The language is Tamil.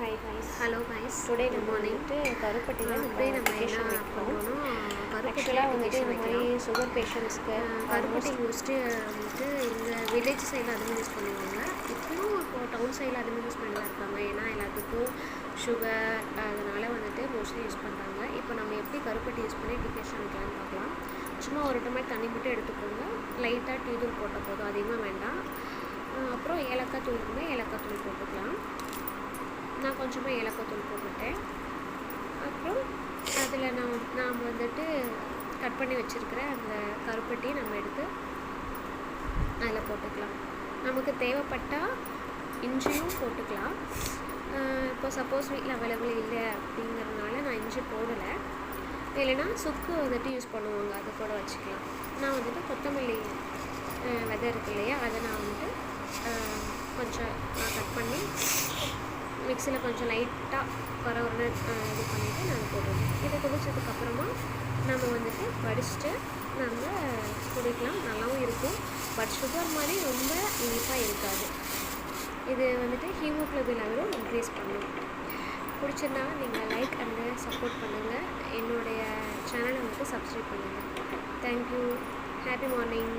Hi guys. Hello guys, today good நம்ம மார்னிங். வந்துட்டு கருப்பட்டியில் டுடே நம்ம அப்ளிகேஷன் என்ன வைக்கிறோம். பண்ணுறோன்னா ஆக்சுவலாக வந்துட்டு அப்ளிகேஷன் இந்த மாதிரி வைக்கலாம். சுகர் பேஷண்ட்ஸ்க்கு கருப்பட்டி மோஸ்ட்லி வந்துட்டு எங்கள் வில்லேஜ் சைடில் அதிகமாக யூஸ் பண்ணுவாங்க. இப்போது டவுன் சைடில் அதிகமாக யூஸ் பண்ணிட்டு இருக்காங்க. ஏன்னா எல்லாத்துக்கும் சுகர் அதனால் வந்துட்டு மோஸ்ட்லி யூஸ் பண்ணுறாங்க. இப்போ நம்ம எப்படி கருப்பட்டி யூஸ் பண்ணி அப்ளிகேஷன் வைக்கலாம்னு பார்க்கலாம். சும்மா ஒரு டம்ளர் தண்ணி மட்டும் எடுத்துக்கோங்க. லைட்டாக டீ தூள் போட்ட போதும், அதிகமாக வேண்டாம். அப்புறம் ஏலக்காய் தூள் இருந்தால் ஏலக்காய் தூள் போட்டுக்கலாம். நான் கொஞ்சமாக ஏலக்காய் தூள் போட்டுட்டேன். அப்புறம் அதில் நாம் வந்துட்டு கட் பண்ணி வச்சுருக்கிற அந்த கருப்பட்டியை நம்ம எடுத்து அதில் போட்டுக்கலாம். நமக்கு தேவைப்பட்டால் இஞ்சியும் போட்டுக்கலாம். இப்போ சப்போஸ் வீட்டில் அவைலபிள் இல்லை அப்படிங்கிறதுனால நான் இஞ்சி போடலை. இல்லைன்னா சுக்கு வந்துட்டு யூஸ் பண்ணுவாங்க, அதை கூட வச்சுக்கலாம். நான் வந்துட்டு கொத்தமல்லி விதை இருக்கு இல்லையா, அதை நான் வந்துட்டு கொஞ்சம் கட் பண்ணி மிக்சியில் கொஞ்சம் லைட்டாக ஒரு இது பண்ணிவிட்டு நான் போடுவேன். இதை குடித்ததுக்கப்புறமா நம்ம வந்துட்டு வடிச்சிட்டு நம்ம குடிக்கலாம். நல்லாவும் இருக்கும். பட் சுகர் மாதிரி ரொம்ப இனிப்பாக இருக்காது. இது வந்துட்டு ஹீமோக்ளோபின் லெவலும் இன்க்ரீஸ் பண்ணும். பிடிச்சிருந்தா நீங்கள் லைக் அண்டு சப்போர்ட் பண்ணுங்கள். என்னுடைய சேனலை வந்துட்டு சப்ஸ்கிரைப் பண்ணுங்கள். தேங்க்யூ. Happy morning.